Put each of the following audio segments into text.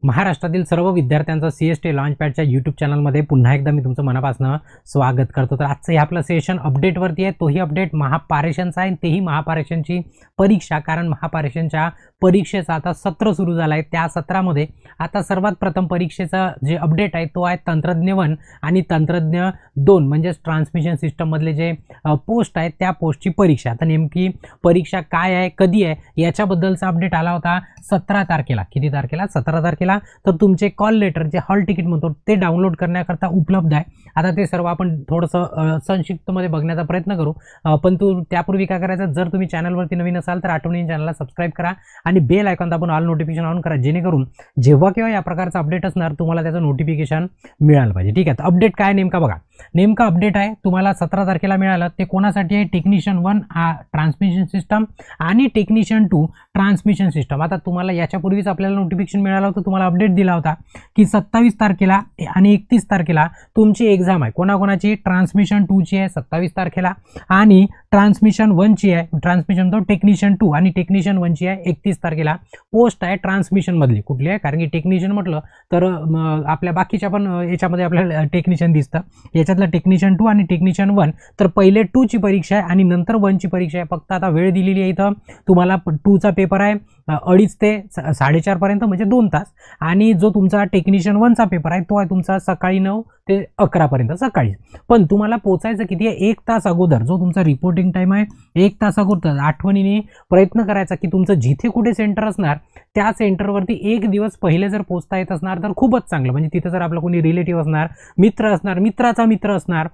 महाराष्ट्रातील सर्व विद्यार्थ्यांचं CST लॉन्चपॅडच्या यूट्यूब चॅनलमध्ये पुन्हा एकदा मी तुमचं मनापासून स्वागत करतो। तर आजचं हे आपलं सेशन अपडेटवरती आहे, तोही अपडेट महापारेषणचा आहे, तेही महापारेषणची परीक्षा। कारण महापारेषणच्या परीक्षेचा आता सत्र सुरू झाला आहे, त्या सत्रामध्ये आता सर्वात प्रथम परीक्षेचा जे अपडेट आहे तो आहे तंत्रज्ञ 1 आणि तंत्रज्ञ 2 म्हणजे ट्रान्समिशन सिस्टम मधले जे पोस्ट आहेत त्या पोस्टची परीक्षा। आता नेमकी परीक्षा काय आहे, कधी आहे याच्याबद्दलचा अपडेट आला होता 17 तारखेला। किती तारखेला? 17 तारखेला। तर तुमचे कॉल लेटर जे हॉल तिकीट म्हणतो ते डाउनलोड करण्याकरता उपलब्ध आहे। आता ते सर्व आपण थोडंसं संक्षिप्तमध्ये बघण्याचा प्रयत्न करू, पण त्यापूर्वी काय करायचं, जर तुम्ही चॅनलवरती नवीन असाल तर आठवणीने चॅनलला सबस्क्राइब करा आणि बेल आयकॉन दाबून ऑल नोटिफिकेशन ऑन करा, जेणेकरून जेव्हा केव्हा या प्रकारचा अपडेट असणार तुम्हाला त्याचं नोटिफिकेशन मिळालं पाहिजे। ठीक आहे, तर अपडेट काय नेमका बघा। नेमका अपडेट आहे तुम्हाला 17 तारखेला मिळालं, ते कोणासाठी आहे? टेक्निशियन 1 ट्रान्समिशन सिस्टम आणि टेक्निशियन 2 ट्रान्समिशन सिस्टम। आता तुम्हाला याच्यापूर्वीच आपल्याला नोटिफिकेशन मिळालं होतं, तुम्हाला अपडेट दिला होता की 27 तारखेला आणि 31 तारखेला तुमची एक्झाम आहे। कोणाकोणाची? ट्रान्समिशन 2 ची आहे 27 तारखेला आणि ट्रान्समिशन 1 ची आहे, ट्रान्समिशन तो टेक्निशियन 2 आणि टेक्निशियन 1 ची आहे 31 तारखेला। पोस्ट आहे ट्रान्समिशन मधली कुठली आहे? कारण की टेक्निशियन म्हटलं तर आपल्या बाकीच्या पण याच्यामध्ये आपल्याला टेक्निशियन दिसतं, याच्यातलं टेक्निशियन 2 आणि टेक्निशियन 1। तर पहिले 2 ची परीक्षा आहे आणि नंतर 1 ची परीक्षा आहे। फक्त आता वेळ दिलेली आहे इथं तुम्हाला। 2 चा पेपर आहे 2:30 ते 4:30 पर्यंत म्हणजे 2 तास, आणि जो तुमचा टेक्निशियन 1 चा पेपर आहे तो आहे तुमचा सकाळी 9 ते 11 पर्यंत सकाळी। पण तुम्हाला पोहोचायचं किती आहे? 1 तास अगोदर जो तुमचा रिपोर्टिंग टाइम आहे 1 तास अगोदर आठवणीने प्रयत्न करायचा की तुमचं जिथे कुठे सेंटर असणार त्या सेंटरवरती 1 दिवस पहिले जर पोहोचता येत असणार तर खूपच चांगलं। म्हणजे तिथे जर आपलं कोणी रिलेटिव्ह असणार, मित्र असणार, मित्राचा मित्र असणार,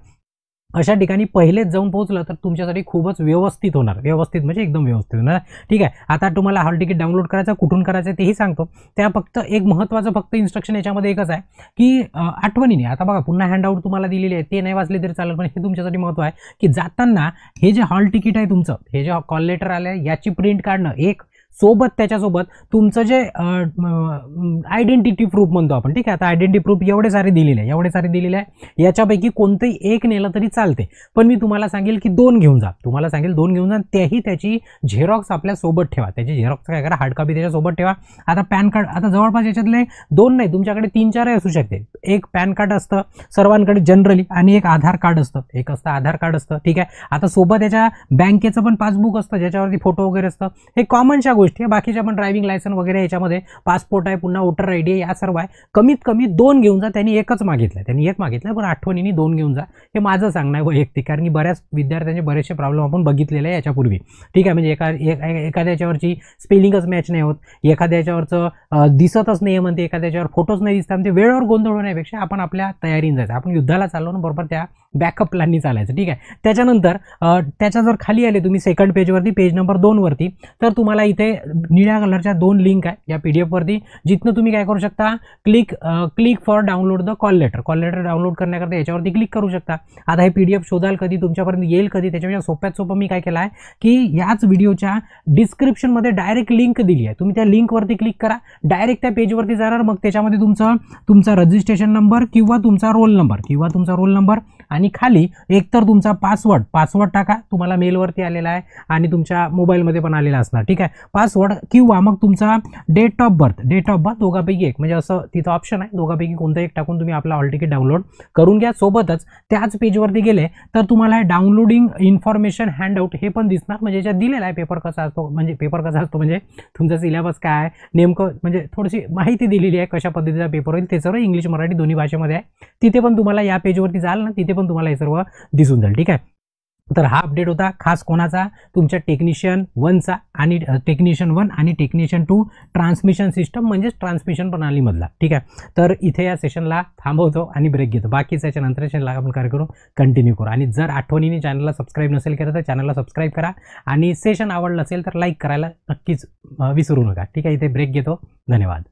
अशा ठिकाणी पहिलेच जाऊन पोहोचलं तर तुमच्यासाठी खूपच व्यवस्थित होणार। व्यवस्थित म्हणजे एकदम व्यवस्थित होणार। ठीक आहे, आता तुम्हाला हॉल तिकीट डाउनलोड करायचं, कुठून करायचं तेही सांगतो। त्या फक्त एक महत्त्वाचं फक्त इन्स्ट्रक्शन याच्यामध्ये एकच आहे की आठवणीने, आता बघा पुन्हा हँडआउट तुम्हाला दिलेली आहे, ते नाही वाचले तरी चालेल, पण हे तुमच्यासाठी महत्त्व आहे की जाताना हे जे हॉल तिकीट आहे तुमचं, हे जे कॉल लेटर आलं याची प्रिंट काढणं, एक सोबत त्याच्यासोबत तुमचं जे आयडेंटिटी प्रूफ म्हणतो आपण। ठीक आहे, आता आयडेंटिटी प्रूफ एवढे सारे दिलेले आहे, याच्यापैकी कोणतेही एक नेलं तरी चालते, पण मी तुम्हाला सांगेल की 2 घेऊन जा। तुम्हाला सांगेल 2 घेऊन जा, त्याही त्याची झेरॉक्स आपल्या सोबत ठेवा। त्याची झेरॉक्स काय करा, हार्ड कॉपी त्याच्या सोबत ठेवा। आता पॅन कार्ड, आता जवळपास याच्यातले 2 नाही तुमच्याकडे 3-4 असू शकते। एक पॅन कार्ड असतं सर्वांकडे जनरली, आणि एक आधार कार्ड असतं, एक असतं आधार कार्ड असतं। ठीक आहे, आता सोबत याच्या बँकेचं पण पासबुक असतं ज्याच्यावरती फोटो वगैरे असतं। हे कॉमनच्या गोष्टी आहे, बाकीच्या पण ड्रायव्हिंग लायसन वगैरे याच्यामध्ये पासपोर्ट आहे, पुन्हा वोटर आयडी आहे, या सर्व आहे। कमीत कमी 2 घेऊन जा। त्यांनी एकच मागितलं, पण आठवणीने 2 घेऊन जा, हे माझं सांगणं आहे वैयक्तिक। कारण की बऱ्याच विद्यार्थ्यांचे बरेचसे प्रॉब्लेम आपण बघितलेले आहे याच्यापूर्वी। ठीक आहे, म्हणजे एखाद्याच्यावरची स्पेलिंगच मॅच नाही होत, एखाद्याच्यावरचं दिसतच नाही म्हणते, एखाद्याच्यावर फोटोच नाही दिसतात, म्हणजे वेळेवर गोंधळ होण्यापेक्षा आपण आपल्या तयारीने जायचं। आपण युद्धाला चाललो ना, बरोबर त्या बॅकअप प्लॅननी चालायचं। ठीक आहे, त्याच्यानंतर त्याच्या जर खाली आले तुम्ही सेकंड पेजवरती, पेज नंबर 2 वरती, तर तुम्हाला इथे निळ्या कलरच्या 2 लिंक आहे या PDF वरती, जिथनं तुम्ही काय करू शकता, click for download the call letter download करण्याकरता याच्यावरती क्लिक करू शकता। आता हे PDF शोधाल कधी, तुमच्यापर्यंत येईल कधी, त्याच्यापेक्षा सोप्यात सोपं मी काय केलं आहे की याच व्हिडिओच्या डिस्क्रिप्शनमध्ये डायरेक्ट लिंक दिली आहे, तुम्ही त्या लिंकवरती क्लिक करा, डायरेक्ट त्या पेजवरती जाणार। मग त्याच्यामध्ये तुमचा रजिस्ट्रेशन नंबर किंवा तुमचा रोल नंबर आणि खाली एकतर तुमचा पासवर्ड टाका, तुम्हाला मेलवरती आलेला आहे आणि तुमच्या मोबाईलमध्ये पण आलेला असणार। ठीक आहे, पासवर्ड किंवा मग तुमचा डेट ऑफ बर्थ दोघांपैकी एक, म्हणजे असं तिथं ऑप्शन आहे, दोघांपैकी कोणतं एक टाकून तुम्ही आपला हॉल तिकीट डाउनलोड करून घ्या। सोबतच त्याच पेजवरती गेले तर तुम्हाला डाउनलोडिंग इन्फॉर्मेशन हँडआउट हे पण दिसणार, म्हणजे याच्यात दिलेला आहे पेपर कसा असतो म्हणजे तुमचा सिलेबस काय आहे नेमकं, म्हणजे थोडीशी माहिती दिलेली आहे कशा पद्धतीचा पेपर होईल। ते सर्व इंग्लिश मराठी दोन्ही भाषेमध्ये आहे। तिथे पण तुम्हाला या पेजवरती जाल ना, तिथे पण तुम्हाला हे सर्व दिसून जाईल। ठीक आहे, तर हा अपडेट होता खास कोणाचा, तुमच्या टेक्निशियन 1 चा आणि टेक्निशियन 1 आणि टेक्निशियन 2 ट्रान्समिशन सिस्टम म्हणजेच ट्रान्समिशन प्रणालीमधला। ठीक आहे, तर इथे या सेशनला थांबवतो आणि ब्रेक घेतो, बाकी सेशननंतर सेशनला आपण कार्य करू कंटिन्यू करू। आणि जर आठवणीने चॅनलला सबस्क्राईब नसेल केलं तर चॅनलला सबस्क्राईब करा, आणि सेशन आवडलं असेल तर लाईक करायला नक्कीच विसरू नका। ठीक आहे, इथे ब्रेक घेतो, धन्यवाद।